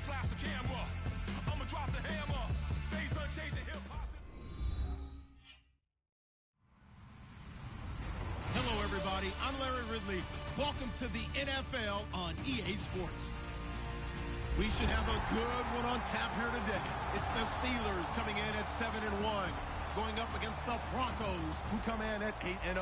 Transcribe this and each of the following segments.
flash the camera. I'ma drop the hammer. Things done change the hip hop. Hello, everybody. I'm Larry Ridley. Welcome to the NFL on EA Sports. We should have a good one on tap here today. It's the Steelers coming in at 7-1, going up against the Broncos, who come in at 8-0.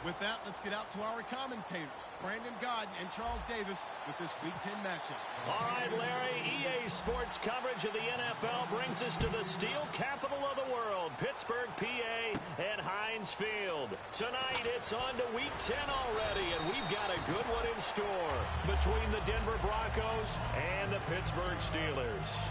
With that, let's get out to our commentators, Brandon Godden and Charles Davis, with this Week 10 matchup. All right, Larry, EA Sports coverage of the NFL brings us to the steel capital of the world, Pittsburgh, PA, and Heinz Field. Tonight, it's on to Week 10 already, and we've got a good one in store between the Denver Broncos and the Pittsburgh Steelers.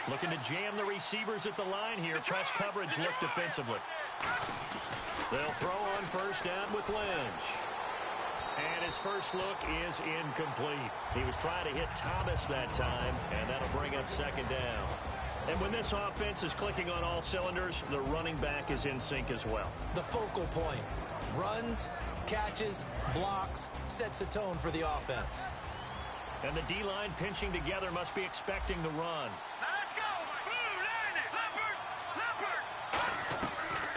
Looking to jam the receivers at the line here. Press coverage look defensively. They'll throw on first down with Lynch. And his first look is incomplete. He was trying to hit Thomas that time, and that'll bring up second down. And when this offense is clicking on all cylinders, the running back is in sync as well. The focal point. Runs, catches, blocks, sets the tone for the offense. And the D-line pinching together must be expecting the run.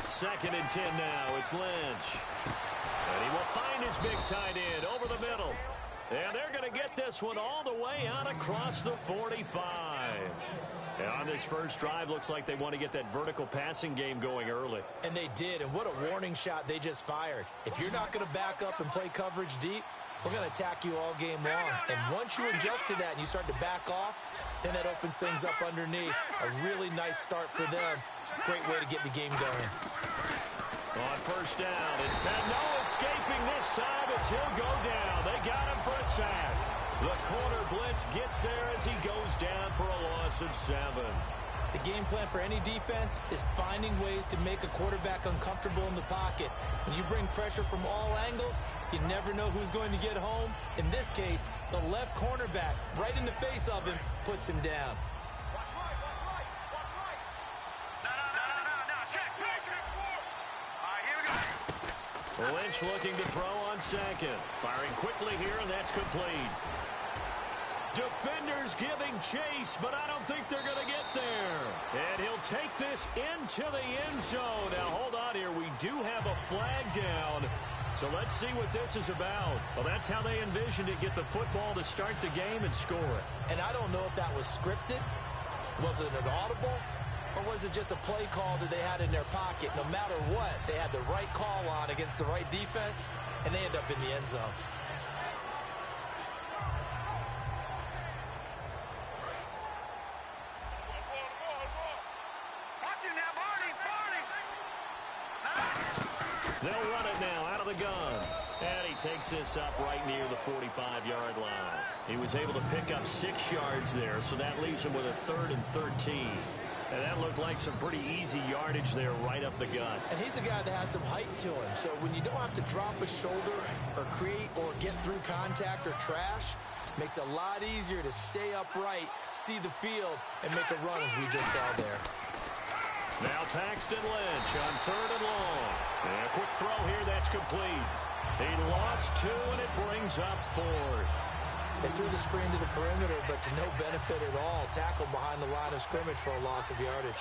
Second and 10 now. It's Lynch. And he will find his big tight end over the middle. And they're going to get this one all the way out across the 45. And on this first drive, looks like they want to get that vertical passing game going early. And they did, and what a warning shot they just fired. If you're not going to back up and play coverage deep, we're going to attack you all game long. And once you adjust to that and you start to back off, then that opens things up underneath. A really nice start for them. Great way to get the game going. On first down, and no escaping this time as he'll go down. They got him for a sack. The corner blitz gets there as he goes down for a loss of 7. The game plan for any defense is finding ways to make a quarterback uncomfortable in the pocket. When you bring pressure from all angles, you never know who's going to get home. In this case, the left cornerback, right in the face of him, puts him down. Lynch looking to throw on second. Firing quickly here, and that's complete. Defenders giving chase, but I don't think they're going to get there. And he'll take this into the end zone. Now, hold on here. We do have a flag down. So let's see what this is about. Well, that's how they envisioned it. Get the football to start the game and score it. And I don't know if that was scripted. Was it an audible? Or was it just a play call that they had in their pocket? No matter what, they had the right call on against the right defense, and they end up in the end zone. They'll run it now out of the gun. And he takes this up right near the 45-yard line. He was able to pick up 6 yards there, so that leaves him with a 3rd and 13. And that looked like some pretty easy yardage there right up the gut. And he's a guy that has some height to him. So when you don't have to drop a shoulder or create or get through contact or trash, makes it a lot easier to stay upright, see the field, and make a run as we just saw there. Now Paxton Lynch on 3rd and long. And a quick throw here that's complete. He lost 2, and it brings up 4th. They threw the screen to the perimeter, but to no benefit at all. Tackled behind the line of scrimmage for a loss of yardage.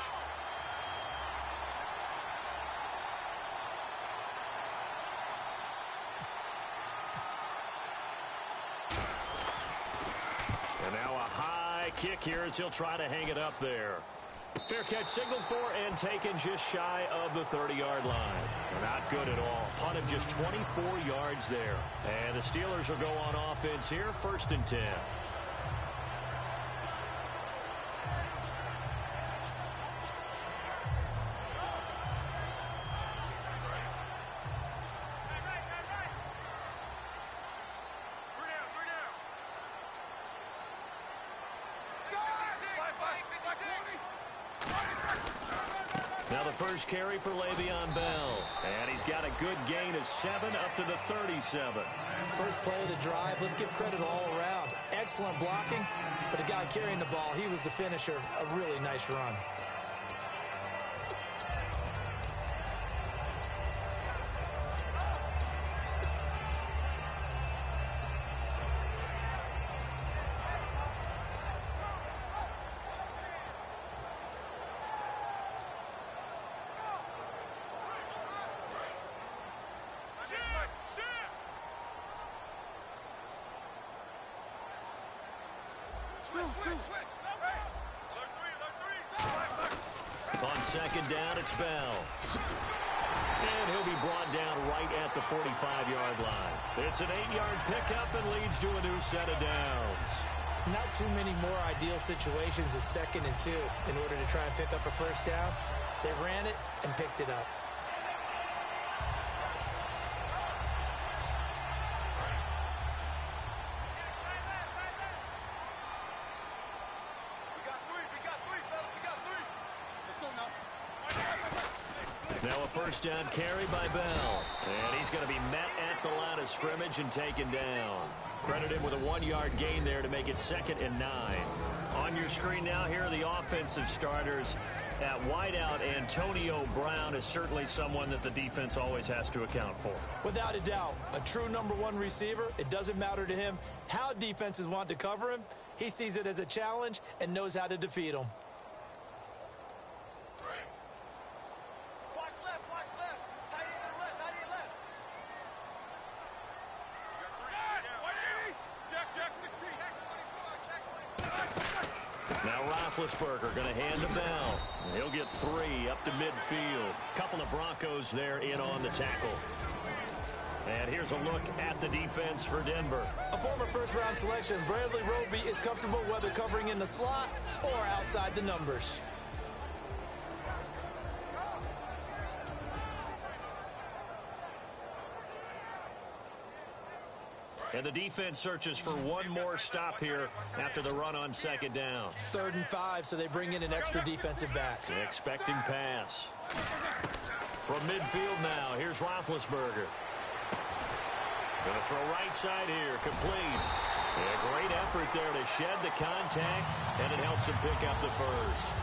And now a high kick here as he'll try to hang it up there. Fair catch signaled for and taken just shy of the 30-yard line. Not good at all. Punt of just 24 yards there. And the Steelers will go on offense here, 1st and 10. Now the first carry for Le'Veon Bell. And he's got a good gain of 7 up to the 37. First play of the drive, let's give credit all around. Excellent blocking, but the guy carrying the ball, he was the finisher. A really nice run. On second down, it's Bell. And he'll be brought down right at the 45-yard line. It's an 8-yard pickup and leads to a new set of downs. Not too many more ideal situations at 2nd and 2 in order to try and pick up a first down. They ran it and picked it up. Now a first down carry by Bell. And he's going to be met at the line of scrimmage and taken down. Credit him with a 1-yard gain there to make it 2nd and 9. On your screen now, here are the offensive starters. At wideout, Antonio Brown is certainly someone that the defense always has to account for. Without a doubt, a true #1 receiver. It doesn't matter to him how defenses want to cover him. He sees it as a challenge and knows how to defeat them. Now Roethlisberger going to hand to Bell. He'll get 3 up to midfield. Couple of Broncos there in on the tackle. And here's a look at the defense for Denver. A former first-round selection, Bradley Roby is comfortable whether covering in the slot or outside the numbers. And the defense searches for one more stop here after the run on 2nd down. 3rd and 5, so they bring in an extra defensive back. Expecting pass. From midfield now, here's Roethlisberger. Going to throw right side here, complete. A great effort there to shed the contact, and it helps him pick up the first.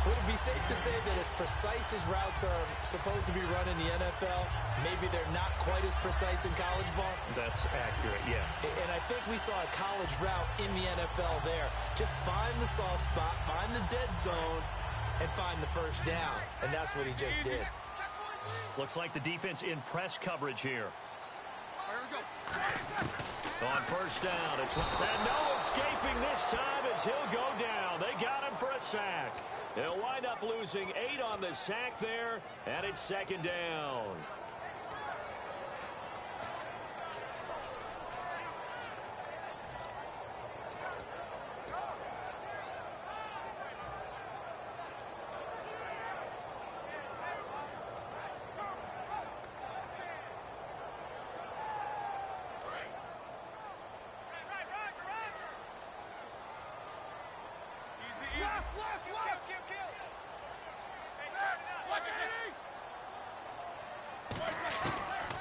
Would it be safe to say that as precise as routes are supposed to be run in the NFL, maybe they're not quite as precise in college ball? That's accurate, yeah. And I think we saw a college route in the NFL there. Just find the soft spot, find the dead zone, and find the first down. And that's what he just did. Looks like the defense in press coverage here. On first down, it's and no escaping this time as he'll go down. They got him for a sack. They'll wind up losing 8 on the sack there, and it's 2nd down.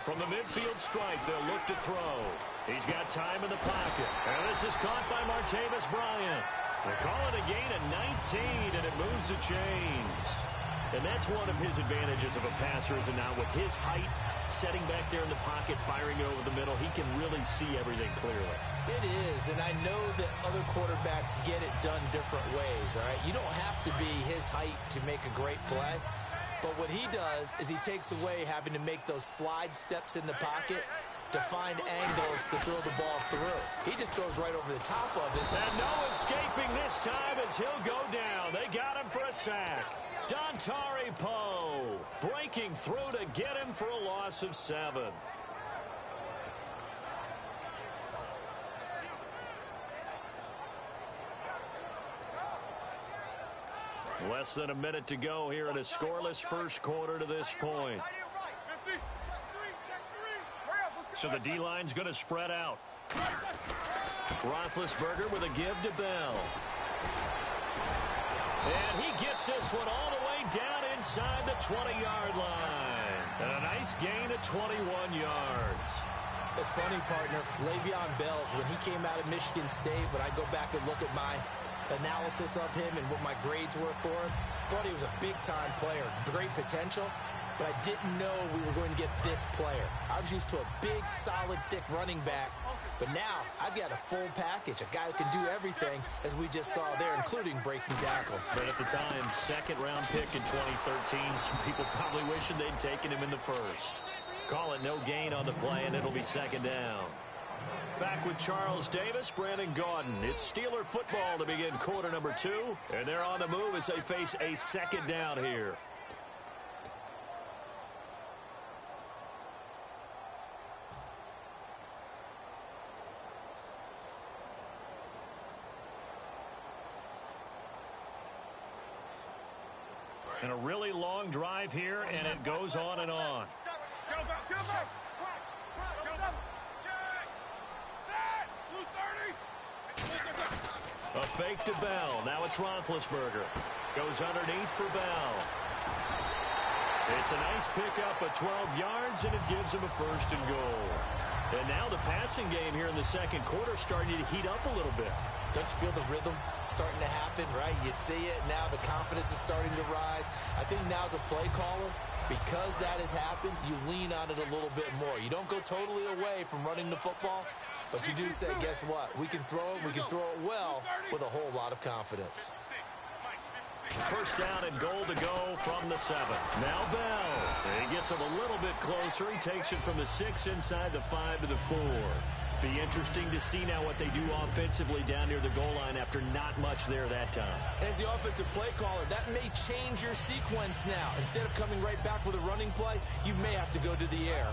From the midfield stripe, they'll look to throw. He's got time in the pocket. And this is caught by Martavis Bryant. They call it a gain of 19, and it moves the chains. And that's one of his advantages of a passer, is now with his height, setting back there in the pocket, firing it over the middle, he can really see everything clearly. It is, and I know that other quarterbacks get it done different ways, all right? You don't have to be his height to make a great play. But what he does is he takes away having to make those slide steps in the pocket to find angles to throw the ball through. He just throws right over the top of it. And no escaping this time as he'll go down. They got him for a sack. Dontari Poe breaking through to get him for a loss of 7. Less than a minute to go here in a scoreless first quarter to this point. So the D-line's going to spread out. Roethlisberger with a give to Bell. And he gets Takes this one all the way down inside the 20-yard line. And a nice gain of 21 yards. It's funny, partner. Le'Veon Bell, when he came out of Michigan State, when I go back and look at my analysis of him and what my grades were for him, thought he was a big-time player, great potential, but I didn't know we were going to get this player. I was used to a big, solid, thick running back, but now I've got a full package, a guy that can do everything, as we just saw there, including breaking tackles. But at the time, second-round pick in 2013, some people probably wishing they'd taken him in the first. Call it no gain on the play, and it'll be second down. Back with Charles Davis, Brandon Gaudin. It's Steeler football to begin quarter number 2, and they're on the move as they face a second down here. And a really long drive here, and it goes on and on. A fake to Bell. Now it's Roethlisberger. Goes underneath for Bell. It's a nice pickup of 12 yards, and it gives him a first and goal. And now the passing game here in the second quarter starting to heat up a little bit. Don't you feel the rhythm starting to happen, right? You see it now. The confidence is starting to rise. I think now as a play caller, because that has happened, you lean on it a little bit more. You don't go totally away from running the football, but you do say, guess what? We can throw it. We can throw it well with a whole lot of confidence. First down and goal to go from the 7. Now Bell. He gets it a little bit closer. He takes it from the 6 inside the 5 to the 4. Be interesting to see now what they do offensively down near the goal line after not much there that time. As the offensive play caller, that may change your sequence now. Instead of coming right back with a running play, you may have to go to the air.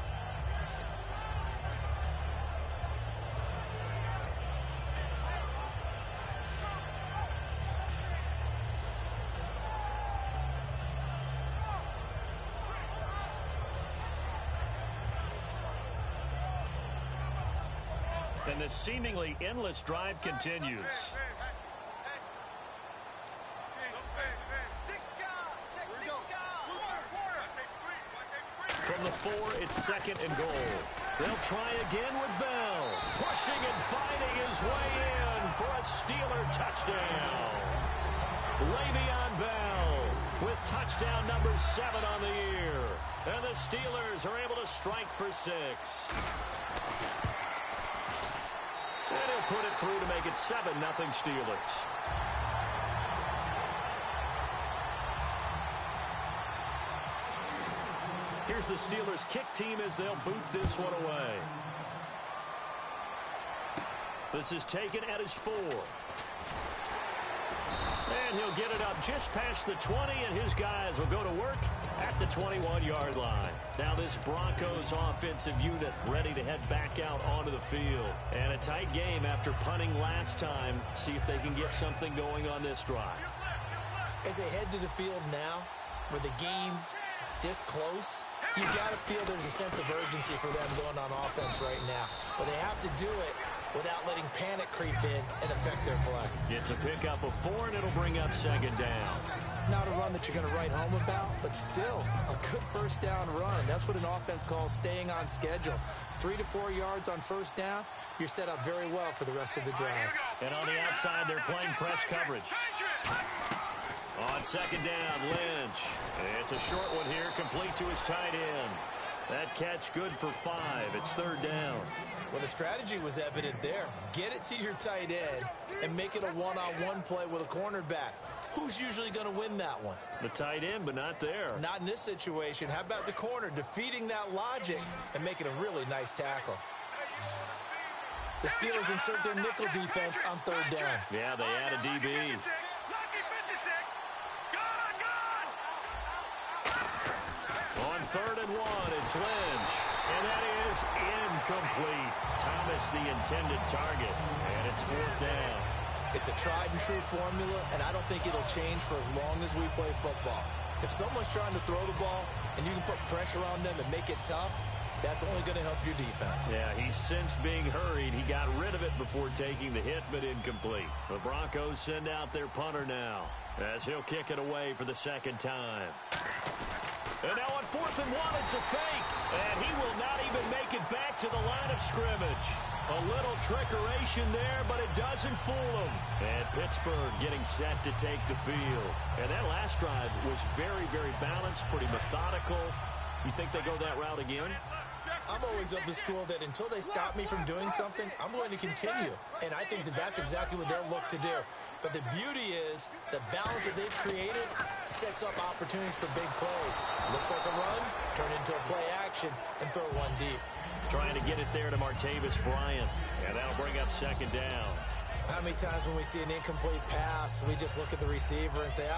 And this seemingly endless drive continues. From the 4, it's second and goal. They'll try again with Bell. Pushing and fighting his way in for a Steeler touchdown. Le'Veon Bell with touchdown number 7 on the year. And the Steelers are able to strike for 6. And he'll put it through to make it 7-0 Steelers. Here's the Steelers kick team as they'll boot this one away. This is taken at his 4. And he'll get it up just past the 20, and his guys will go to work at the 21-yard line. Now this Broncos offensive unit ready to head back out onto the field. And a tight game after punting last time. See if they can get something going on this drive. As they head to the field now, with the game this close, you got to feel there's a sense of urgency for them going on offense right now. But they have to do it without letting panic creep in and affect their play. It's a pickup of 4, and it'll bring up second down. Not a run that you're going to write home about, but still a good first down run. That's what an offense calls staying on schedule. 3 to 4 yards on first down, you're set up very well for the rest of the drive. And on the outside, they're playing press coverage. On second down, Lynch. It's a short one here, complete to his tight end. That catch good for 5. It's third down. Well, the strategy was evident there. Get it to your tight end and make it a one-on-one play with a cornerback. Who's usually going to win that one? The tight end, but not there. Not in this situation. How about the corner defeating that logic and making a really nice tackle? The Steelers insert their nickel defense on third down. Yeah, they add a DB. On 3rd and 1, it's Lynch. And that is incomplete. Thomas, the intended target. And it's 4th down. It's a tried-and-true formula, and I don't think it'll change for as long as we play football. If someone's trying to throw the ball and you can put pressure on them and make it tough, That's only going to help your defense. Yeah, he's since being hurried. He got rid of it before taking the hit, but incomplete. The Broncos send out their punter now, as he'll kick it away for the second time. And now on 4th and 1, it's a fake. And he will not even make it back to the line of scrimmage. A little trickeration there, but it doesn't fool him. And Pittsburgh getting set to take the field. And that last drive was very, very balanced, pretty methodical. You think they go that route again? I'm always of the school that until they stop me from doing something, I'm going to continue. And I think that that's exactly what they'll look to do. But the beauty is the balance that they've created sets up opportunities for big plays. Looks like a run, turn into a play action, and throw one deep. Trying to get it there to Martavis Bryant. And that'll bring up second down. How many times when we see an incomplete pass, we just look at the receiver and say,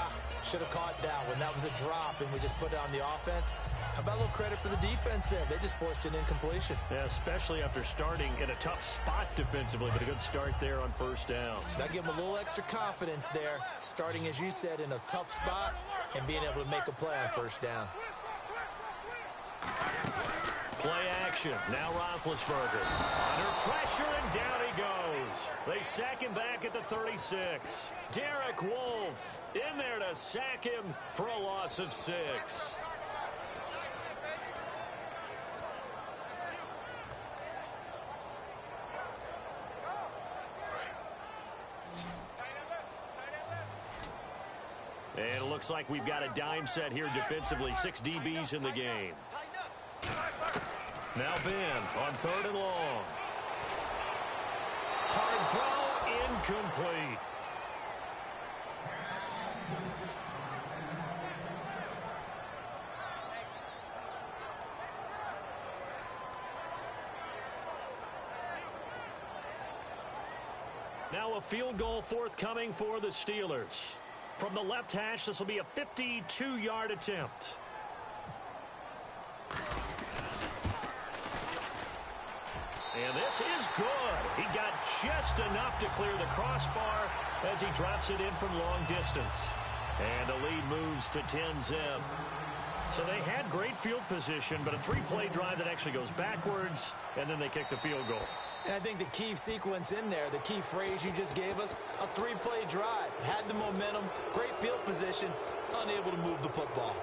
should have caught that one. That was a drop, and we just put it on the offense. How about a little credit for the defense there? They just forced an incompletion. Yeah, especially after starting in a tough spot defensively, but a good start there on first down. That give them a little extra confidence there, starting, as you said, in a tough spot and being able to make a play on first down. Play action. Now Roethlisberger. Under pressure, and down he goes. They sack him back at the 36. Derek Wolfe in there to sack him for a loss of 6. And it looks like we've got a dime set here defensively. 6 DBs in the game. Now Ben on 3rd and long. Hard throw, incomplete. Now a field goal forthcoming for the Steelers. From the left hash, this will be a 52-yard attempt. And this is good. He got just enough to clear the crossbar as he drops it in from long distance. And the lead moves to 10-zip. So they had great field position, but a 3-play drive that actually goes backwards, and then they kick the field goal. And I think the key sequence in there, the key phrase you just gave us, a 3-play drive. Had the momentum, great field position, unable to move the football.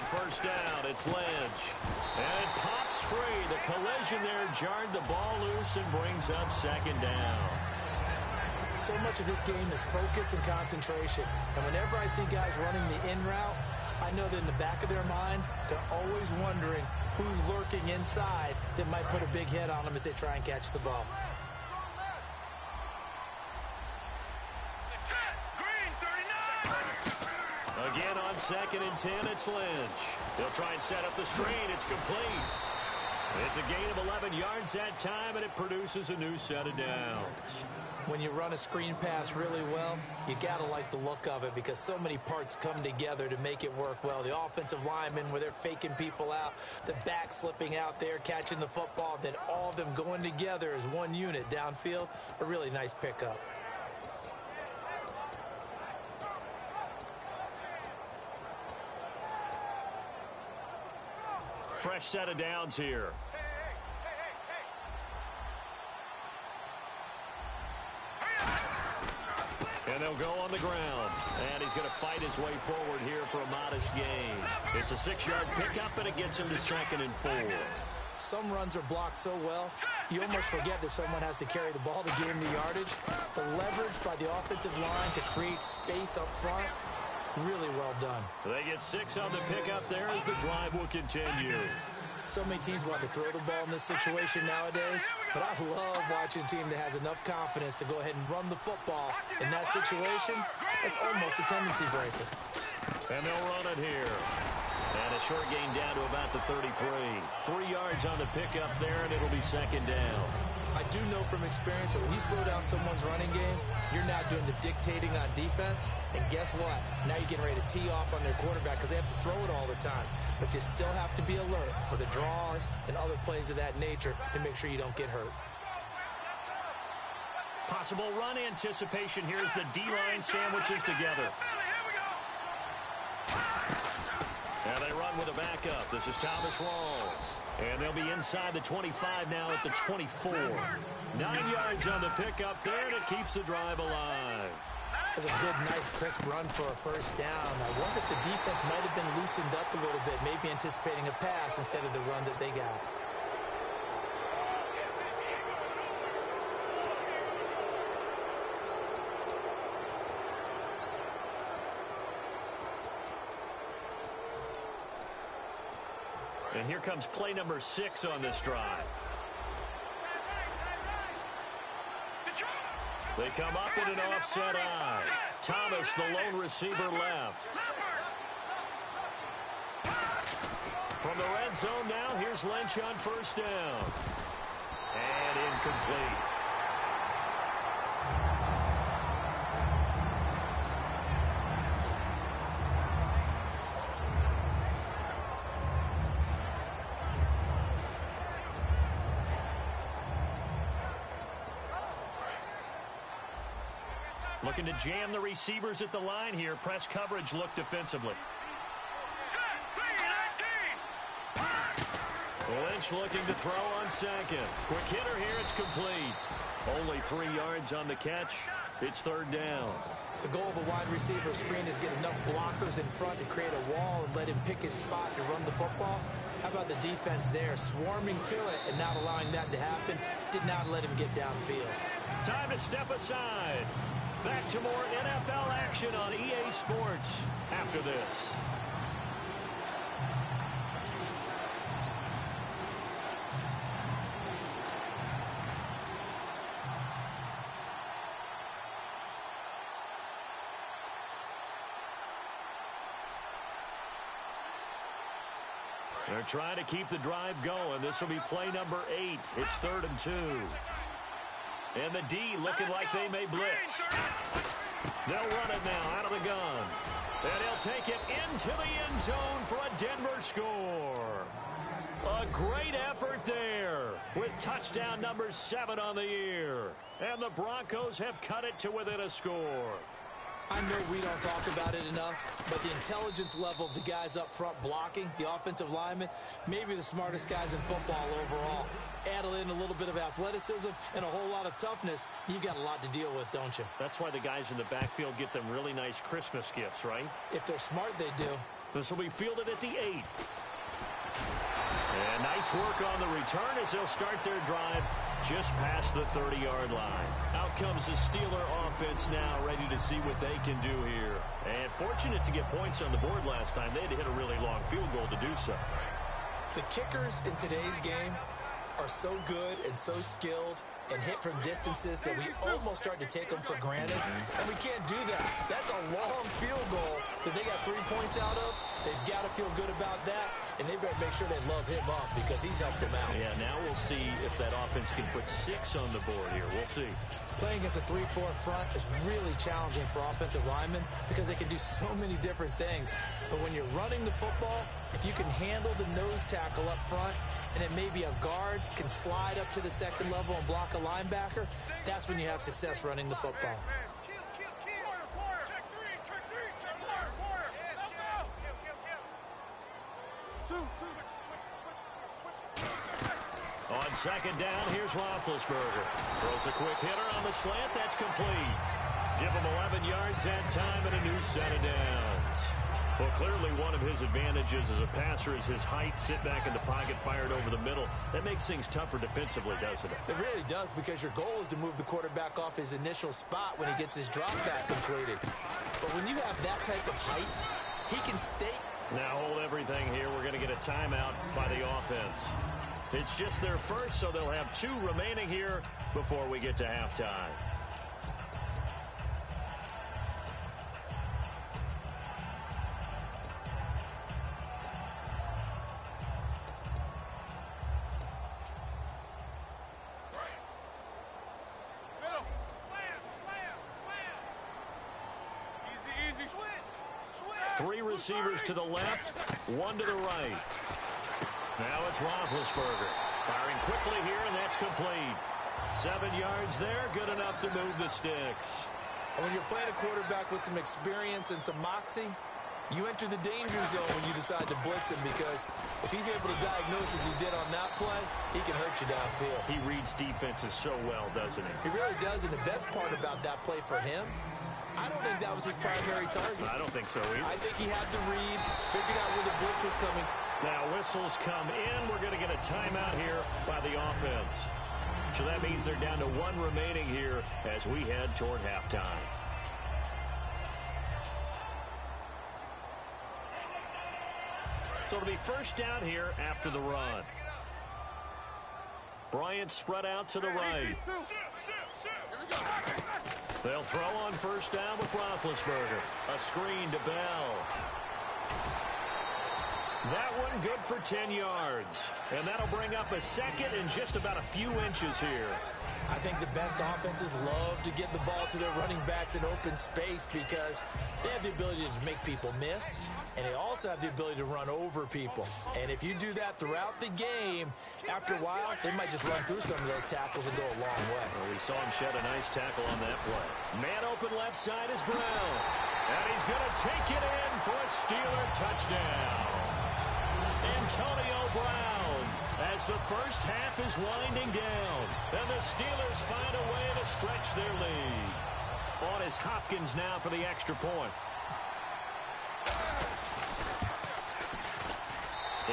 First down, it's Lynch. And it pops free. The collision there jarred the ball loose and brings up second down. So much of this game is focus and concentration. And whenever I see guys running the in route, I know that in the back of their mind, they're always wondering who's lurking inside that might put a big hit on them as they try and catch the ball. Again on 2nd and 10, it's Lynch. They'll try and set up the screen. It's complete. It's a gain of 11 yards that time, and it produces a new set of downs. When you run a screen pass really well, you got to like the look of it because so many parts come together to make it work well. The offensive linemen, where they're faking people out, the back slipping out there, catching the football, then all of them going together as one unit downfield, a really nice pickup. Fresh set of downs here. And they'll go on the ground. And he's going to fight his way forward here for a modest gain. It's a 6-yard pickup, and it gets him to 2nd and 4. Some runs are blocked so well, you almost forget that someone has to carry the ball to gain the yardage. The leverage by the offensive line to create space up front, really well done. They get 6 on the pickup there as the drive will continue. So many teams want to throw the ball in this situation nowadays, but I love watching a team that has enough confidence to go ahead and run the football. In that situation, it's almost a tendency breaker. And they'll run it here. And a short gain down to about the 33. 3 yards on the pickup there, and it'll be second down. I do know from experience that when you slow down someone's running game, you're now doing the dictating on defense. And guess what? Now you're getting ready to tee off on their quarterback because they have to throw it all the time. But you still have to be alert for the draws and other plays of that nature to make sure you don't get hurt. Possible run anticipation here as the D-line sandwiches together. And they run with a backup. This is Thomas Rawls. And they'll be inside the 25 now at the 24. 9 yards on the pickup there, and it keeps the drive alive. That's a good, nice, crisp run for a first down. I wonder if the defense might have been loosened up a little bit, maybe anticipating a pass instead of the run that they got. And here comes play number 6 on this drive. They come up in an offset eye. Thomas, the lone receiver, left. From the red zone now, here's Lynch on first down. And incomplete. Looking to jam the receivers at the line here. Press coverage look defensively. Lynch looking to throw on second. Quick hitter here. It's complete. Only 3 yards on the catch. It's third down. The goal of a wide receiver screen is get enough blockers in front to create a wall and let him pick his spot to run the football. How about the defense there, swarming to it and not allowing that to happen? Did not let him get downfield. Time to step aside. Back to more NFL action on EA Sports after this. They're trying to keep the drive going. This will be play number 8. It's 3rd and 2. And the D looking like they may blitz. They'll run it now out of the gun. And he'll take it into the end zone for a Denver score. A great effort there with touchdown number 7 on the year. And the Broncos have cut it to within a score. I know we don't talk about it enough, but the intelligence level of the guys up front blocking, the offensive linemen, maybe the smartest guys in football overall. Add in a little bit of athleticism and a whole lot of toughness, you've got a lot to deal with, don't you? That's why the guys in the backfield get them really nice Christmas gifts, right? If they're smart, they do. This will be fielded at the 8. And nice work on the return as they'll start their drive just past the 30-yard line. Out comes the Steeler offense now, ready to see what they can do here. And fortunate to get points on the board last time. They had to hit a really long field goal to do so. The kickers in today's game are so good and so skilled and hit from distances that we almost start to take them for granted. And we can't do that. That's a long field goal that they got 3 points out of. They've got to feel good about that, and they better make sure they love him up because he's helped them out. Yeah, now we'll see if that offense can put 6 on the board here. We'll see. Playing against a 3-4 front is really challenging for offensive linemen because they can do so many different things. But when you're running the football, if you can handle the nose tackle up front, and then maybe a guard can slide up to the second level and block a linebacker, that's when you have success running the football. On second down, here's Roethlisberger. Throws a quick hitter on the slant. That's complete. Give him 11 yards that time and a new set of downs. Well, clearly one of his advantages as a passer is his height. Sit back in the pocket, fired over the middle. That makes things tougher defensively, doesn't it? It really does, because your goal is to move the quarterback off his initial spot when he gets his drop back completed. But when you have that type of height, he can stay. Now hold everything here. We're going to get a timeout by the offense. It's just their first, so they'll have 2 remaining here before we get to halftime. receivers to the left, one to the right. Now it's Roethlisberger. Firing quickly here, and that's complete. 7 yards there, good enough to move the sticks. When you're playing a quarterback with some experience and some moxie, you enter the danger zone when you decide to blitz him, because if he's able to diagnose as he did on that play, he can hurt you downfield. He reads defenses so well, doesn't he? He really does, and the best part about that play for him, I don't think that was his primary target. I don't think so either. I think he had to read, figured out where the blitz was coming. Now whistles come in. We're going to get a timeout here by the offense. So that means they're down to one remaining here as we head toward halftime. So it'll be first down here after the run. Bryant spread out to the right. They'll throw on first down with Roethlisberger. A screen to Bell. That one good for 10 yards. And that'll bring up a second and just about a few inches here. I think the best offenses love to get the ball to their running backs in open space because they have the ability to make people miss, and they also have the ability to run over people. And if you do that throughout the game, after a while, they might just run through some of those tackles and go a long way. Well, we saw him shed a nice tackle on that play. Man open left side is Brown. And he's going to take it in for a Steeler touchdown. Antonio Brown, as the first half is winding down, and the Steelers find a way to stretch their lead. On is Hopkins now for the extra point.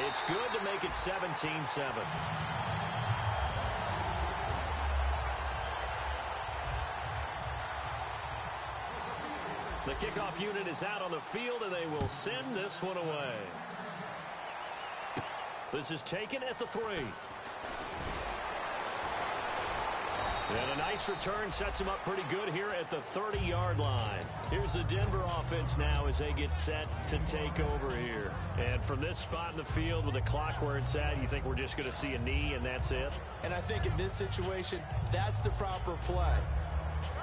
It's good to make it 17-7. The kickoff unit is out on the field, and they will send this one away. This is taken at the 3. And a nice return sets him up pretty good here at the 30-yard line. Here's the Denver offense now as they get set to take over here. And from this spot in the field with the clock where it's at, you think we're just going to see a knee and that's it? And I think in this situation, that's the proper play.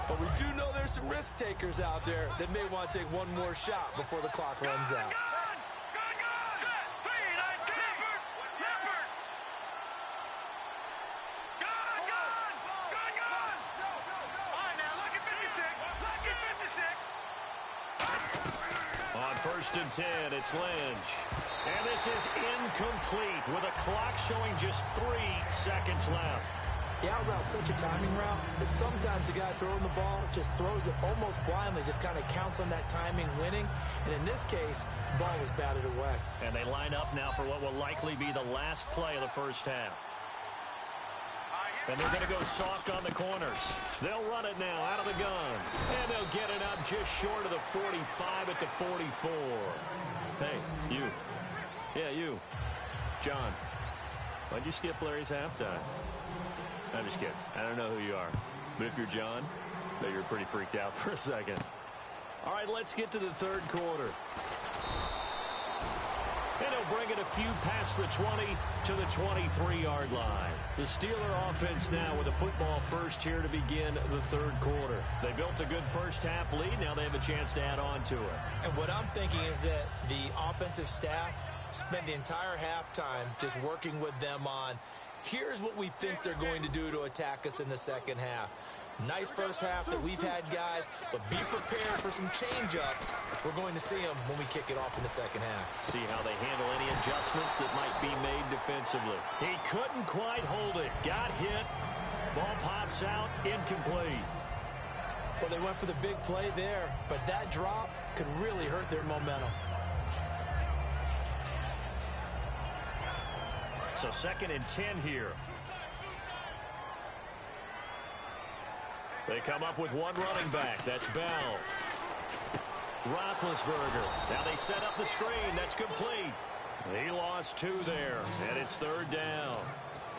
But we do know there's some risk takers out there that may want to take one more shot before the clock runs out. First and 10, it's Lynch. And this is incomplete with a clock showing just 3 seconds left. The out route's such a timing route that sometimes the guy throwing the ball just throws it almost blindly, just kind of counts on that timing winning. And in this case, the ball was batted away. And they line up now for what will likely be the last play of the first half. And they're going to go soft on the corners. They'll run it now out of the gun. And they'll get it up just short of the 45 at the 44. Hey, you. Yeah, you. John, why'd you skip Larry's halftime? I'm just kidding. I don't know who you are. But if you're John, I bet you're pretty freaked out for a second. All right, let's get to the third quarter. And he'll bring it a few past the 20 to the 23-yard line. The Steeler offense now with a football first here to begin the third quarter. They built a good first half lead. Now they have a chance to add on to it. And what I'm thinking is that the offensive staff spent the entire halftime just working with them on, here's what we think they're going to do to attack us in the second half. Nice first half that we've had, guys, but be prepared for some change-ups. We're going to see them when we kick it off in the second half. See how they handle any adjustments that might be made defensively. He couldn't quite hold it. Got hit. Ball pops out. Incomplete. Well, they went for the big play there, but that drop could really hurt their momentum. So second and 10 here. They come up with one running back. That's Bell. Roethlisberger. Now they set up the screen. That's complete. He lost 2 there, and it's third down.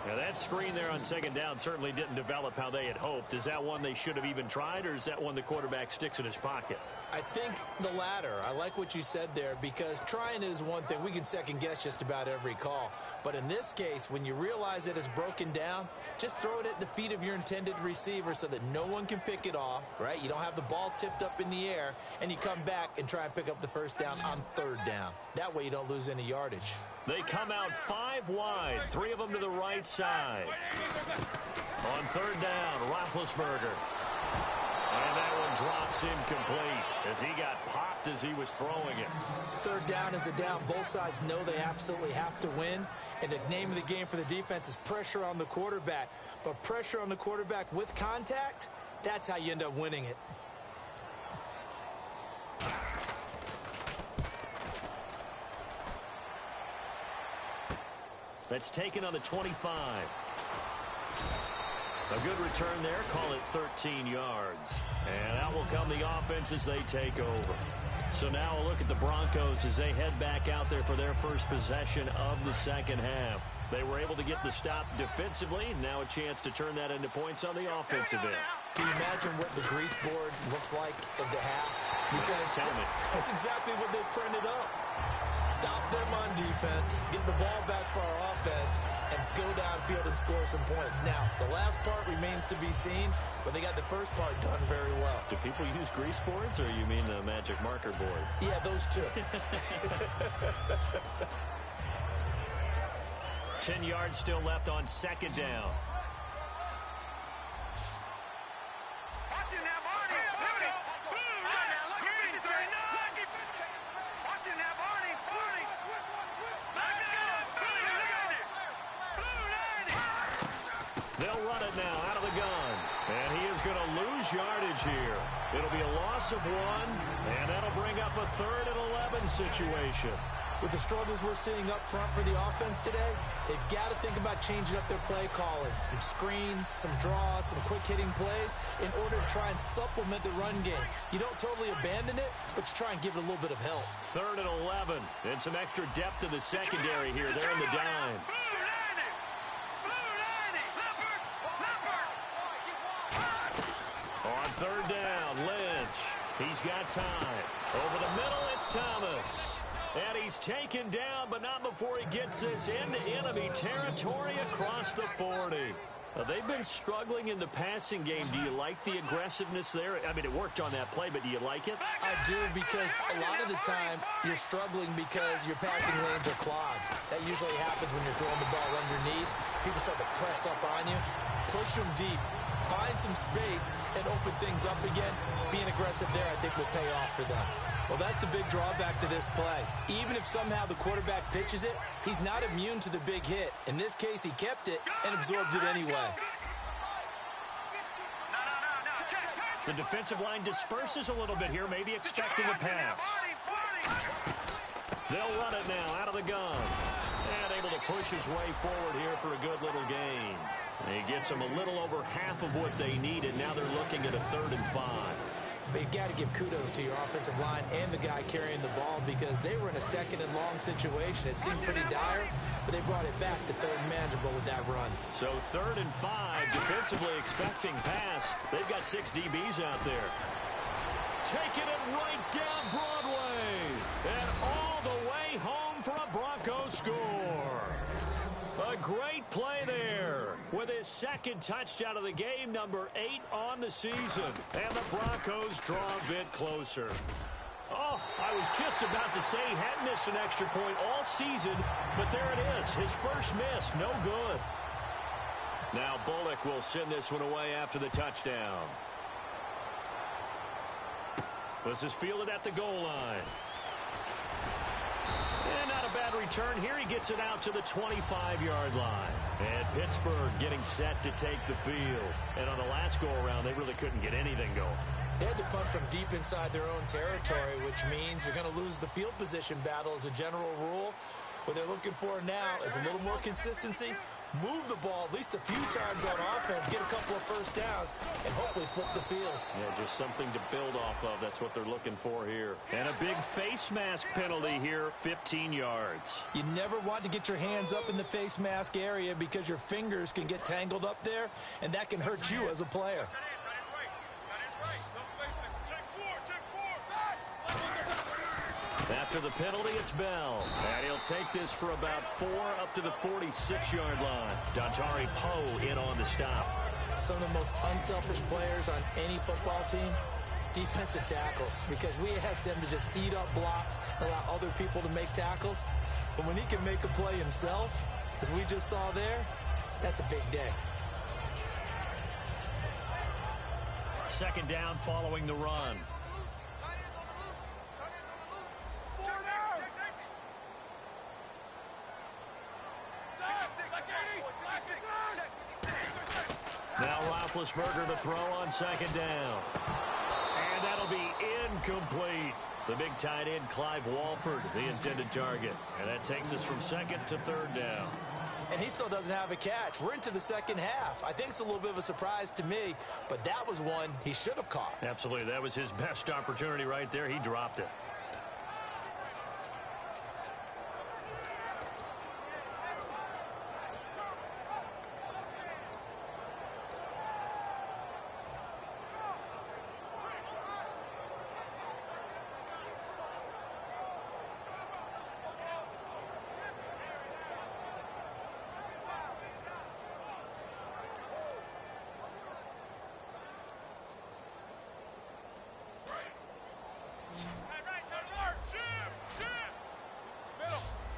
Now, that screen there on second down certainly didn't develop how they had hoped. Is that one they should have even tried, or is that one the quarterback sticks in his pocket? I think the latter. I like what you said there, because trying it is one thing. We can second-guess just about every call. But in this case, when you realize it is broken down, just throw it at the feet of your intended receiver so that no one can pick it off, right? You don't have the ball tipped up in the air, and you come back and try and pick up the first down on third down. That way you don't lose any yardage. They come out 5 wide, 3 of them to the right side. On third down, Roethlisberger. And that one drops incomplete as he got popped as he was throwing it. Third down is a down. Both sides know they absolutely have to win. And the name of the game for the defense is pressure on the quarterback. But pressure on the quarterback with contact, that's how you end up winning it. That's taken on the 25. A good return there. Call it 13 yards. And out will come the offense as they take over. So now a look at the Broncos as they head back out there for their first possession of the second half. They were able to get the stop defensively. Now a chance to turn that into points on the offensive end. Can you imagine what the grease board looks like at the half? Because tell me. That's exactly what they printed up. Stop them on defense, get the ball back for our offense, and go downfield and score some points. Now, the last part remains to be seen, but they got the first part done very well. Do people use grease boards, or you mean the magic marker boards? Yeah, those two. 10 yards still left on second down. They'll run it now out of the gun. And he is going to lose yardage here. It'll be a loss of 1, and that'll bring up a 3rd and 11 situation. With the struggles we're seeing up front for the offense today, they've got to think about changing up their play calling. Some screens, some draws, some quick-hitting plays in order to try and supplement the run game. You don't totally abandon it, but you try and give it a little bit of help. 3rd and 11, and some extra depth in the secondary here. They're in the dime. On third down, Lynch. He's got time. Over the middle, it's Thomas. And he's taken down, but not before he gets this into enemy territory across the 40. They've been struggling in the passing game. Do you like the aggressiveness there? I mean, it worked on that play, but do you like it? I do, because a lot of the time you're struggling because your passing lanes are clogged. That usually happens when you're throwing the ball underneath. People start to press up on you. Push them deep. Find some space and open things up again. Being aggressive there, I think, will pay off for them. Well, that's the big drawback to this play. Even if somehow the quarterback pitches it, he's not immune to the big hit. In this case, he kept it and absorbed it anyway. The defensive line disperses a little bit here, maybe expecting a pass. They'll run it now out of the gun. And able to push his way forward here for a good little gain. He gets them a little over half of what they needed. Now they're looking at a 3rd and 5. But you've got to give kudos to your offensive line and the guy carrying the ball, because they were in a 2nd and long situation. It seemed pretty dire, but they brought it back to 3rd and manageable with that run. So 3rd and 5, defensively expecting pass. They've got 6 DBs out there. Taking it right down Broadway. And all the way home for a Broncos score. A great play there with his 2nd touchdown of the game, number 8 on the season. And the Broncos draw a bit closer. Oh, I was just about to say he hadn't missed an extra point all season, but there it is, his first miss, no good. Now Bullock will send this one away after the touchdown. This is fielded at the goal line. And not a bad return here. He gets it out to the 25-yard line. And Pittsburgh getting set to take the field. And on the last go-around, they really couldn't get anything going. They had to punt from deep inside their own territory, which means you're going to lose the field position battle as a general rule. What they're looking for now is a little more consistency, move the ball at least a few times on offense, get a couple of first downs, and hopefully flip the field. Yeah, just something to build off of. That's what they're looking for here. And a big face mask penalty here, 15 yards. You never want to get your hands up in the face mask area because your fingers can get tangled up there, and that can hurt you as a player. After the penalty, it's Bell. And he'll take this for about 4 up to the 46-yard line. Dontari Poe in on the stop. Some of the most unselfish players on any football team, defensive tackles, because we ask them to just eat up blocks, allow other people to make tackles. But when he can make a play himself, as we just saw there, that's a big day. Second down following the run. Now Roethlisberger to throw on second down. And that'll be incomplete. The big tight end, Clive Walford, the intended target. And that takes us from second to third down. And he still doesn't have a catch. We're into the second half. I think it's a little bit of a surprise to me, but that was one he should have caught. Absolutely. That was his best opportunity right there. He dropped it.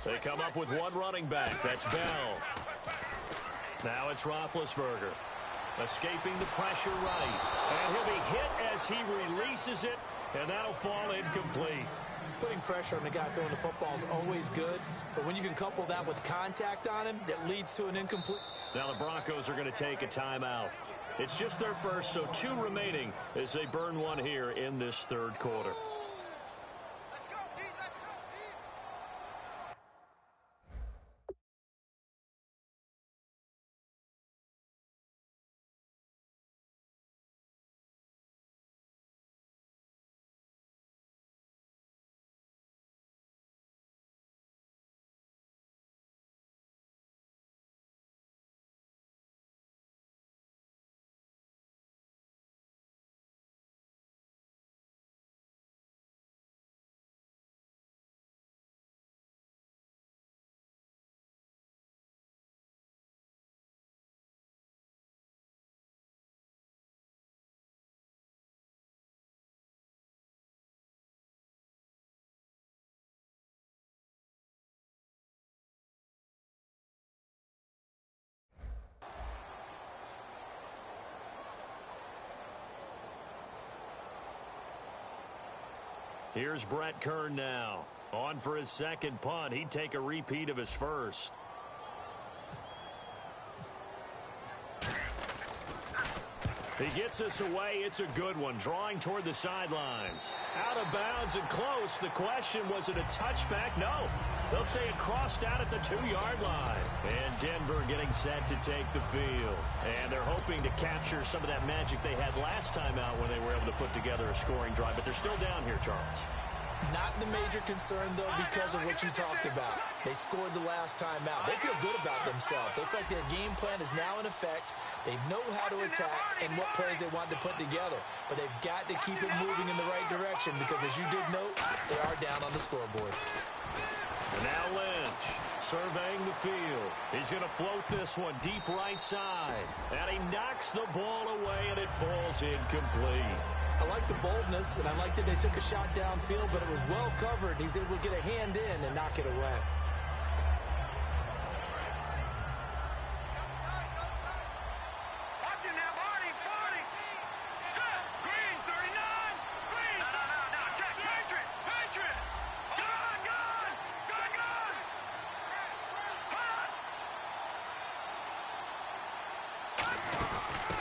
They come up with one running back. That's Bell. Now it's Roethlisberger. Escaping the pressure right. And he'll be hit as he releases it, and that'll fall incomplete. Putting pressure on the guy throwing the football is always good, but when you can couple that with contact on him, that leads to an incomplete. Now the Broncos are going to take a timeout. It's just their first, so 2 remaining as they burn one here in this third quarter. Here's Brett Kern now. On for his second punt. He'd take a repeat of his first. He gets us away. It's a good one. Drawing toward the sidelines. Out of bounds and close. The question, was it a touchback? No. They'll say it crossed out at the 2-yard line. And Denver getting set to take the field. And they're hoping to capture some of that magic they had last time out when they were able to put together a scoring drive. But they're still down here, Charles. Not the major concern, though, because of what you talked about. They scored the last time out. They feel good about themselves. They feel like their game plan is now in effect. They know how to attack and what plays they want to put together. But they've got to keep it moving in the right direction because, as you did note, they are down on the scoreboard. And now Lynch surveying the field. He's going to float this one deep right side. And he knocks the ball away, and it falls incomplete. I like the boldness, and I like that they took a shot downfield, but it was well covered. He's able to get a hand in and knock it away.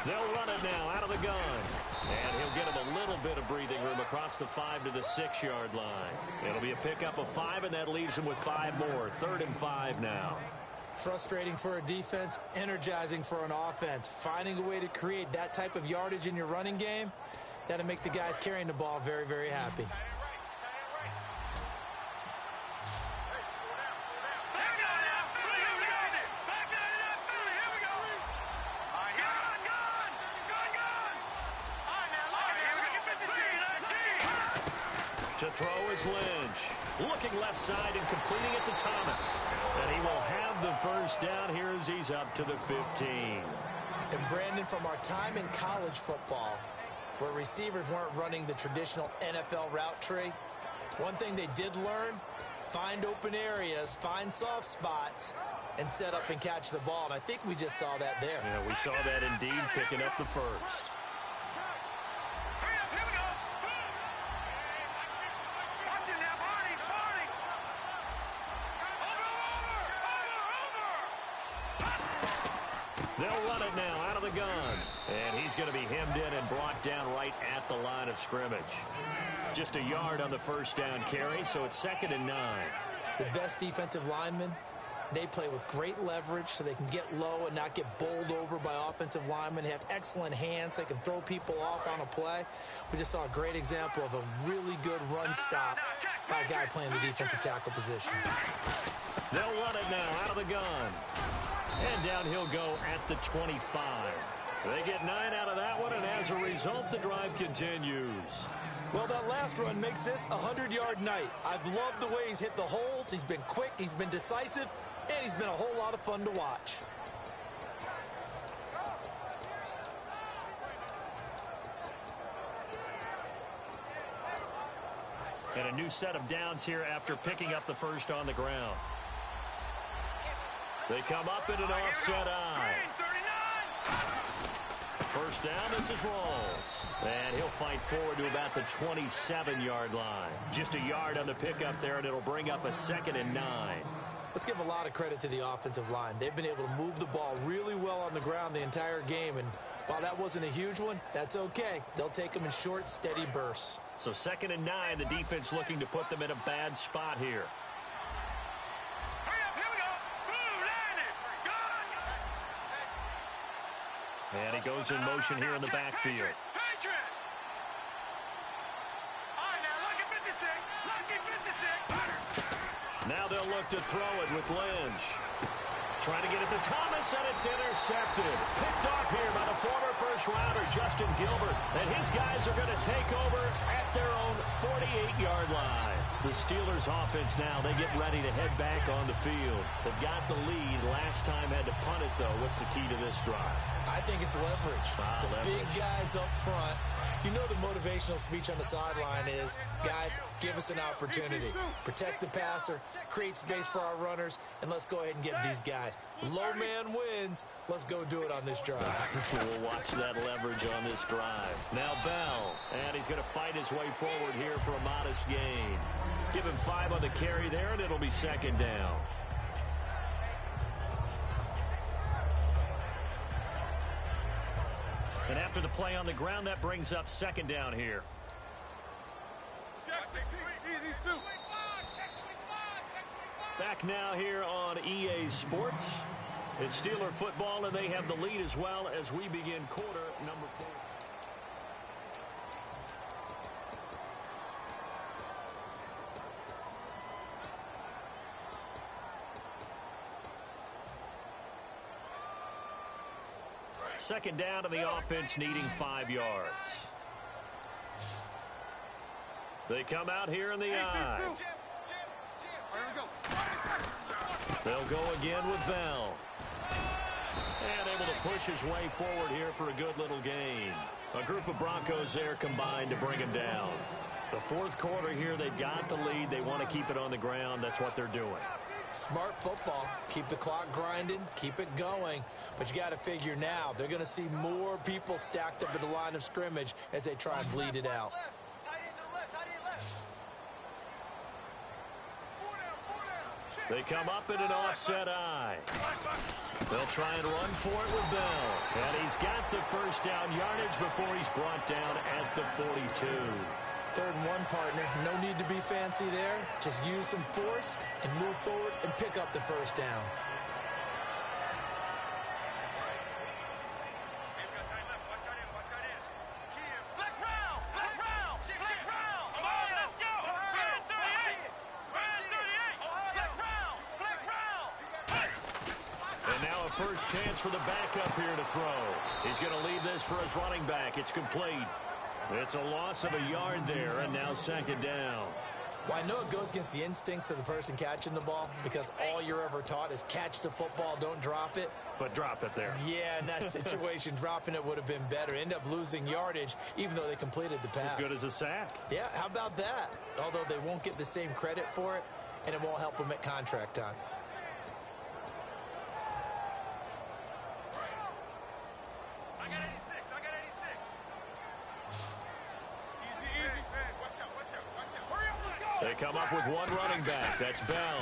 They'll run it now out of the gun. And he'll get him a little bit of breathing room across the 5 to the 6-yard line. It'll be a pickup of 5, and that leaves him with 5 more. 3rd and 5 now. Frustrating for a defense, energizing for an offense. Finding a way to create that type of yardage in your running game, that'll make the guys carrying the ball very, very happy. To throw is Lynch. Looking left side and completing it to Thomas. And he will have the first down here as he's up to the 15. And Brandon, from our time in college football, where receivers weren't running the traditional NFL route tree, one thing they did learn, find open areas, find soft spots, and set up and catch the ball. And I think we just saw that there. Yeah, we saw that indeed, picking up the first. They'll run it now out of the gun. And he's going to be hemmed in and brought down right at the line of scrimmage. Just a yard on the first down carry, so it's 2nd and 9. The best defensive linemen, they play with great leverage so they can get low and not get bowled over by offensive linemen. They have excellent hands. They can throw people off on a play. We just saw a great example of a really good run stop by a guy playing the defensive tackle position. They'll run it now out of the gun. And down he'll go at the 25. They get 9 out of that one, and as a result, the drive continues. Well, that last run makes this a 100-yard night. I've loved the way he's hit the holes. He's been quick, he's been decisive, and he's been a whole lot of fun to watch. And a new set of downs here after picking up the first on the ground. They come up in an offset eye. First down, this is Rawls. And he'll fight forward to about the 27-yard line. Just a yard on the pickup there, and it'll bring up a 2nd and 9. Let's give a lot of credit to the offensive line. They've been able to move the ball really well on the ground the entire game. And while that wasn't a huge one, that's okay. They'll take them in short, steady bursts. So 2nd and 9, the defense looking to put them in a bad spot here. And he goes in motion here in the backfield. Now they'll look to throw it with Lynch. Trying to get it to Thomas, and it's intercepted. Picked off here by the former first-rounder, Justin Gilbert. And his guys are going to take over at their own 48-yard line. The Steelers' offense now, they get ready to head back on the field. They've got the lead. Last time had to punt it, though. What's the key to this drive? I think it's leverage. Leverage. Big guys up front. You know the motivational speech on the sideline is, guys, give us an opportunity. Protect the passer, create space for our runners, and let's go ahead and get these guys. Low man wins. Let's go do it on this drive. We'll watch that leverage on this drive. Now Bell, and he's going to fight his way forward here for a modest gain. Give him 5 on the carry there, and it'll be 2nd down. And after the play on the ground, that brings up 2nd down here. Back now here on EA Sports. It's Steeler football, and they have the lead as well as we begin quarter number 4. Second down to the offense, needing 5 yards. They come out here in the eye. They'll go again with Bell. And able to push his way forward here for a good little gain. A group of Broncos there combined to bring him down. The 4th quarter here, they've got the lead. They want to keep it on the ground. That's what they're doing. Smart football. Keep the clock grinding. Keep it going. But you got to figure now, they're going to see more people stacked up at the line of scrimmage as they try and bleed it out. They come up in an offset eye. They'll try and run for it with Bell. And he's got the first down yardage before he's brought down at the 42. 3rd and 1, partner. No need to be fancy there. Just use some force and move forward and pick up the first down. first chance for the backup here to throw. He's going to leave this for his running back. It's complete. It's a loss of a yard there, and now second down. Well, I know it goes against the instincts of the person catching the ball because all you're ever taught is catch the football, don't drop it. But drop it there. Yeah, in that situation, dropping it would have been better. End up losing yardage, even though they completed the pass. As good as a sack. Yeah, how about that? Although they won't get the same credit for it, and it won't help them at contract time. I got 86. I got 86. Easy, easy. Hey, watch out, watch out, watch out. Hurry up, let's go. They come up with one running back. That's Bell.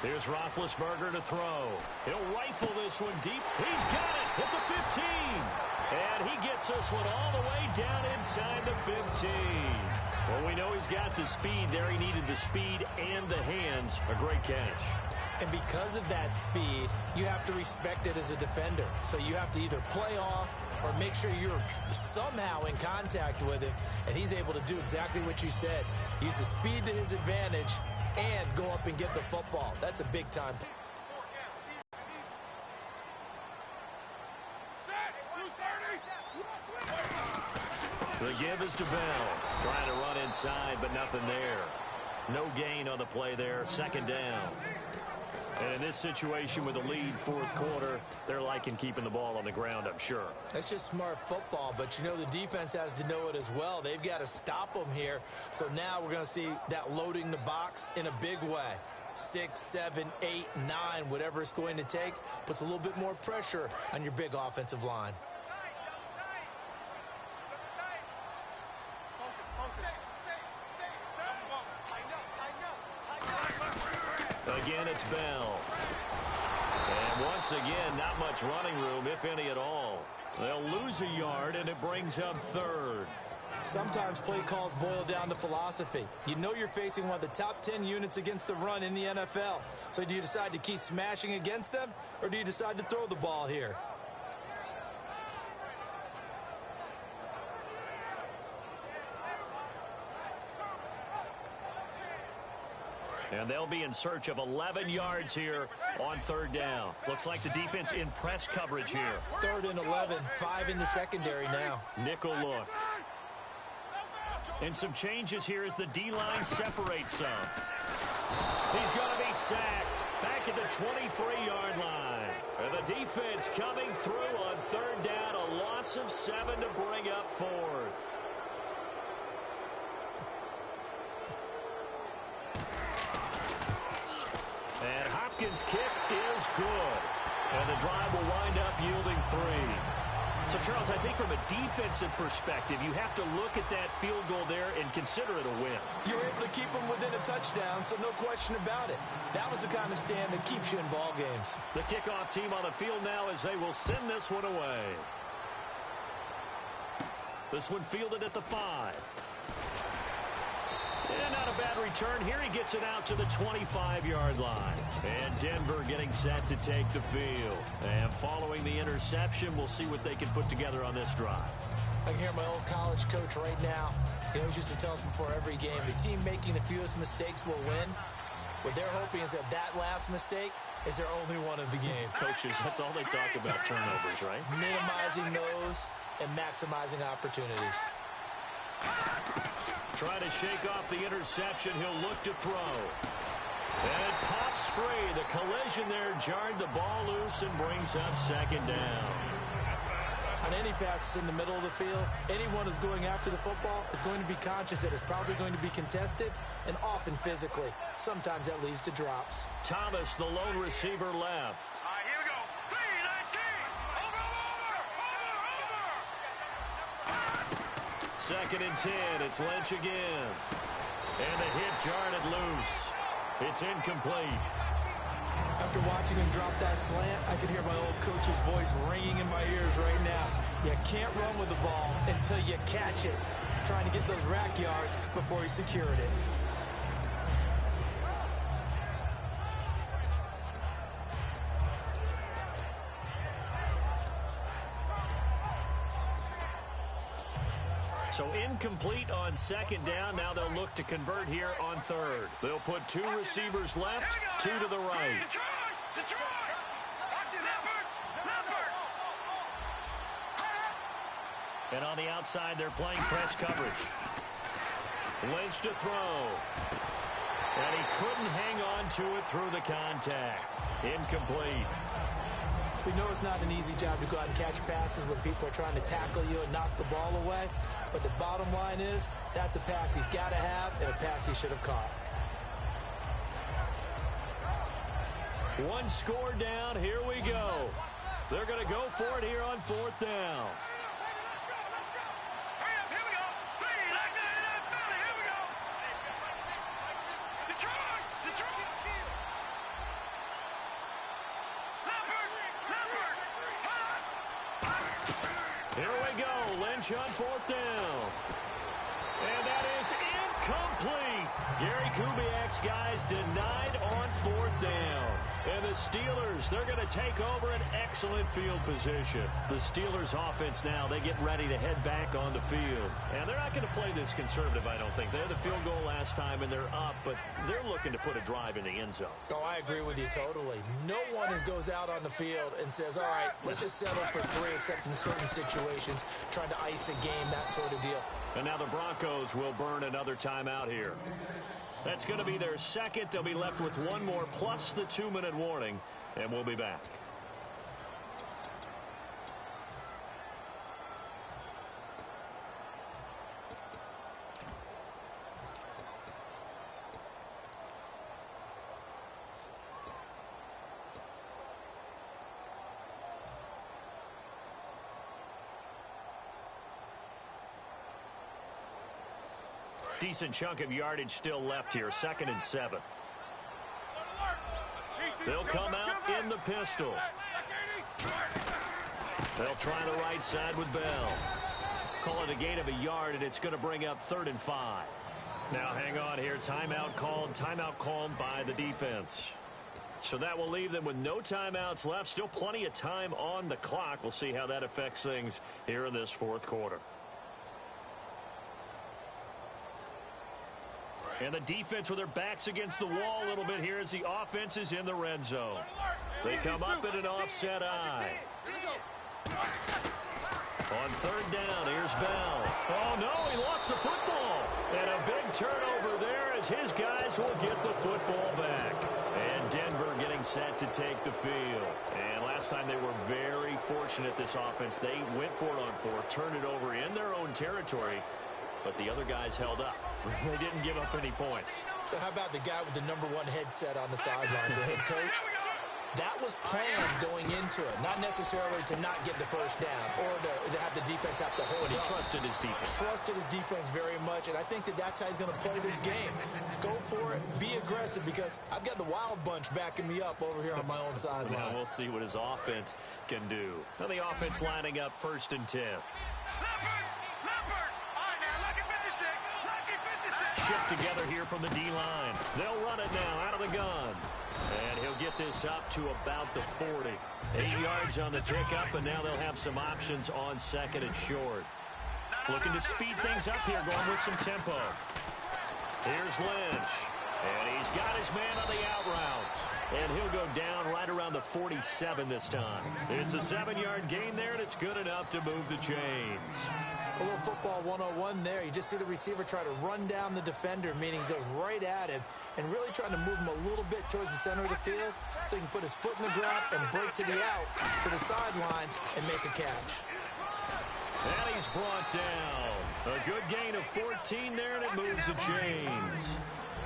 Here's Roethlisberger to throw. He'll rifle this one deep. He's got it at the 15. And he gets this one all the way down inside the 15. Well, we know he's got the speed there. He needed the speed and the hands. A great catch. And because of that speed, you have to respect it as a defender. So you have to either play off or make sure you're somehow in contact with him. And he's able to do exactly what you said. Use the speed to his advantage and go up and get the football. That's a big time. The give is to Bell. Trying to run inside, but nothing there. No gain on the play there. Second down. And in this situation with a lead fourth quarter, they're liking keeping the ball on the ground, I'm sure. That's just smart football, but you know the defense has to know it as well. They've got to stop them here. So now we're going to see that loading the box in a big way. 6, 7, 8, 9, whatever it's going to take, puts a little bit more pressure on your big offensive line. Again, it's Bell. And once again, not much running room, if any at all. They'll lose a yard, and it brings up third. Sometimes play calls boil down to philosophy. You know you're facing one of the top 10 units against the run in the NFL. So do you decide to keep smashing against them, or do you decide to throw the ball here? And they'll be in search of 11 yards here on third down. Looks like the defense in press coverage here. 3rd and 11, 5 in the secondary now. Nickel look. And some changes here as the D-line separates some. He's going to be sacked back at the 23-yard line. And the defense coming through on third down, a loss of 7 to bring up fourth. And Hopkins' kick is good. And the drive will wind up yielding 3. So, Charles, I think from a defensive perspective, you have to look at that field goal there and consider it a win. You were able to keep them within a touchdown, so no question about it. That was the kind of stand that keeps you in ball games. The kickoff team on the field now as they will send this one away. This one fielded at the 5. And not a bad return here. He gets it out to the 25-yard line. And Denver getting set to take the field. And following the interception, we'll see what they can put together on this drive. I can hear my old college coach right now. He always used to tell us before every game, the team making the fewest mistakes will win. What they're hoping is that that last mistake is their only one of the game. Coaches, that's all they talk about, turnovers, right? Minimizing those and maximizing opportunities. Trying to shake off the interception. He'll look to throw. And it pops free. The collision there jarred the ball loose and brings up second down. On any passes in the middle of the field, anyone who's going after the football is going to be conscious that it's probably going to be contested and often physically. Sometimes that leads to drops. Thomas, the lone receiver, left. All right, here we go. 3, 19. Over. 2nd and 10. It's Lynch again. And the hit jarred it loose. It's incomplete. After watching him drop that slant, I can hear my old coach's voice ringing in my ears right now. You can't run with the ball until you catch it. Trying to get those rack yards before he secured it. So incomplete on second down. Now they'll look to convert here on third. They'll put 2 receivers left, 2 to the right. Detroit! Detroit! And on the outside, they're playing press coverage. Lynch to throw. And he couldn't hang on to it through the contact. Incomplete. We know it's not an easy job to go out and catch passes when people are trying to tackle you and knock the ball away. But the bottom line is, that's a pass he's got to have and a pass he should have caught. One score down. Here we go. They're going to go for it here on 4th down. Here we go. Lynch on 4th down. And that is incomplete. Gary Kubiak's guys denied on 4th down. And the Steelers, they're going to take over an excellent field position. The Steelers offense now, they get ready to head back on the field. And they're not going to play this conservative, I don't think. They had the field goal last time, and they're up, but they're looking to put a drive in the end zone. Oh, I agree with you totally. No one goes out on the field and says, all right, let's just settle for 3, except in certain situations, trying to ice a game, that sort of deal. And now the Broncos will burn another timeout here. That's going to be their second. They'll be left with one more plus the 2-minute warning, and we'll be back. Decent chunk of yardage still left here. 2nd and 7. They'll come out in the pistol. They'll try the right side with Bell. Call it a gain of a yard, and it's going to bring up 3rd and 5. Now hang on here. Timeout called by the defense. So that will leave them with no timeouts left. Still plenty of time on the clock. We'll see how that affects things here in this 4th quarter. And the defense with their backs against the wall a little bit here as the offense is in the red zone. They come up in an offset eye. On 3rd down, here's Bell. Oh, no, he lost the football. And a big turnover there as his guys will get the football back. And Denver getting set to take the field. And last time they were very fortunate, this offense. They went for it on 4th, turned it over in their own territory. But the other guys held up. They didn't give up any points. So how about the guy with the #1 headset on the sidelines, the head coach? That was planned going into it, not necessarily to not get the first down or to have the defense have to hold it. He trusted his defense. Trusted his defense very much, and I think that's how he's going to play this game. Go for it, be aggressive, because I've got the wild bunch backing me up over here on my own sideline. Now we'll see what his offense can do. Now the offense lining up 1st and 10. Shift together here from the D-line. They'll run it now out of the gun. And he'll get this up to about the 40. 8 yards on the pickup, and now they'll have some options on 2nd and short. Looking to speed things up here, going with some tempo. Here's Lynch. And he's got his man on the out route. And he'll go down right around the 47 this time. It's a 7-yard gain there, and it's good enough to move the chains. A little football 101 there. You just see the receiver try to run down the defender, meaning goes right at him, and really trying to move him a little bit towards the center of the field so he can put his foot in the ground and break to the out, to the sideline, and make a catch. And he's brought down. A good gain of 14 there, and it moves the chains.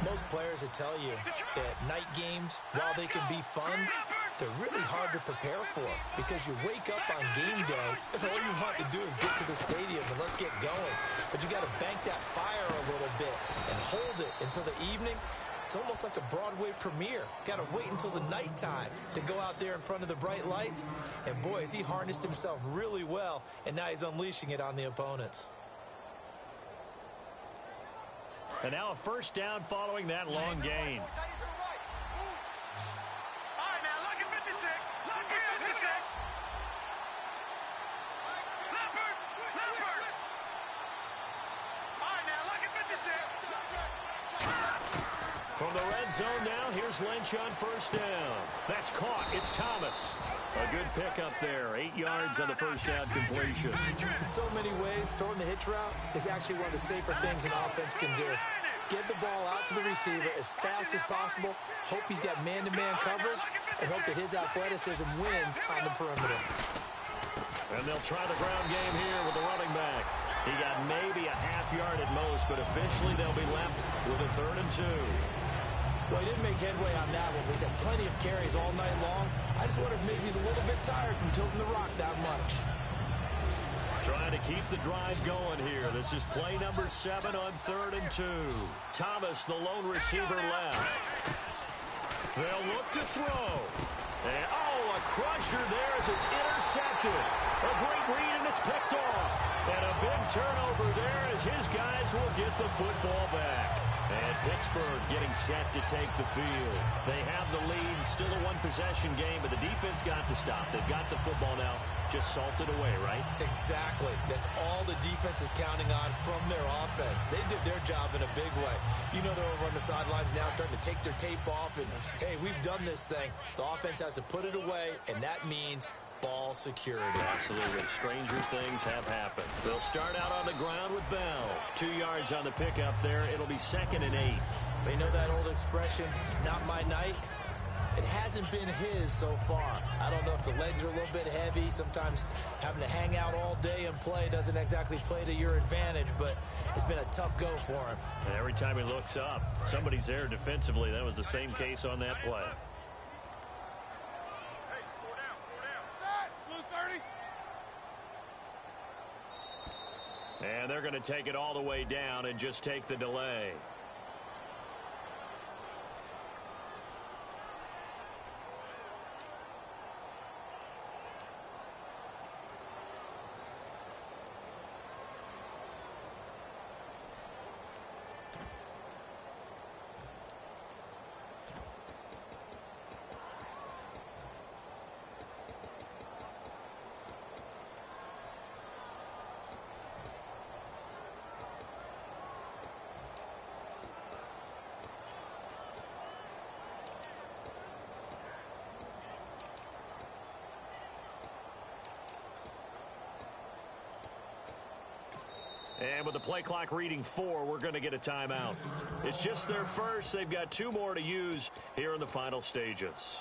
Most players will tell you that night games, while they can be fun, they're really hard to prepare for because you wake up on game day and all you want to do is get to the stadium and let's get going. But you got to bank that fire a little bit and hold it until the evening. It's almost like a Broadway premiere. Got to wait until the nighttime to go out there in front of the bright lights. And boy, has he harnessed himself really well, and now he's unleashing it on the opponents. And now a 1st down following that long gain. From the red zone now, here's Lynch on 1st down. That's caught. It's Thomas. A good pickup there. 8 yards on the first down completion. In so many ways, throwing the hitch route is actually one of the safer things an offense can do. Get the ball out to the receiver as fast as possible, hope he's got man-to-man coverage, and hope that his athleticism wins on the perimeter. And they'll try the ground game here with the running back. He got maybe a half yard at most, but officially they'll be left with a 3rd and 2. Well, he didn't make headway on that one, but he's had plenty of carries all night long. I just wonder if maybe he's a little bit tired from tilting the rock that much. Trying to keep the drive going here. This is play number 7 on 3rd and 2. Thomas, the lone receiver, left. They'll look to throw. And, a crusher there as it's intercepted. A great read, and it's picked off. And a big turnover there as his guys will get the football back. And Pittsburgh getting set to take the field. They have the lead. Still a one-possession game, but the defense got to stop. They've got the football now. Just salted away, right? Exactly. That's all the defense is counting on from their offense. They did their job in a big way. You know they're over on the sidelines now starting to take their tape off, and, hey, we've done this thing. The offense has to put it away, and that means ball security. Absolutely. Stranger things have happened. They'll start out on the ground with Bell. 2 yards on the pickup there. It'll be 2nd and 8. They know that old expression, it's not my night. It hasn't been his so far. I don't know if the legs are a little bit heavy. Sometimes having to hang out all day and play doesn't exactly play to your advantage, but it's been a tough go for him. And every time he looks up, somebody's there defensively. That was the same case on that play. And they're going to take it all the way down and just take the delay. And with the play clock reading 4, we're going to get a timeout. It's just their first. They've got 2 more to use here in the final stages.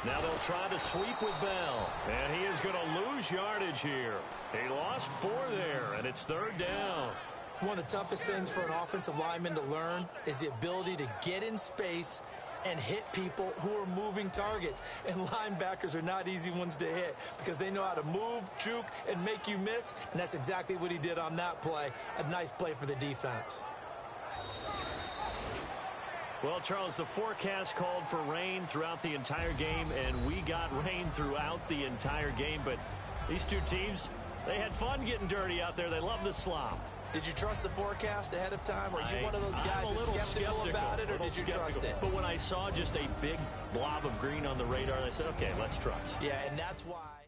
Now they'll try to sweep with Bell. And he is going to lose yardage here. He lost 4 there, and it's 3rd down. One of the toughest things for an offensive lineman to learn is the ability to get in space and hit people who are moving targets. And linebackers are not easy ones to hit because they know how to move, juke, and make you miss. And that's exactly what he did on that play. A nice play for the defense. Well, Charles, the forecast called for rain throughout the entire game, and we got rain throughout the entire game. But these two teams, they had fun getting dirty out there. They love the slop. Did you trust the forecast ahead of time? Are you one of those guys that's skeptical about it, or did you trust it? But when I saw just a big blob of green on the radar, I said, okay, let's trust. Yeah, and that's why.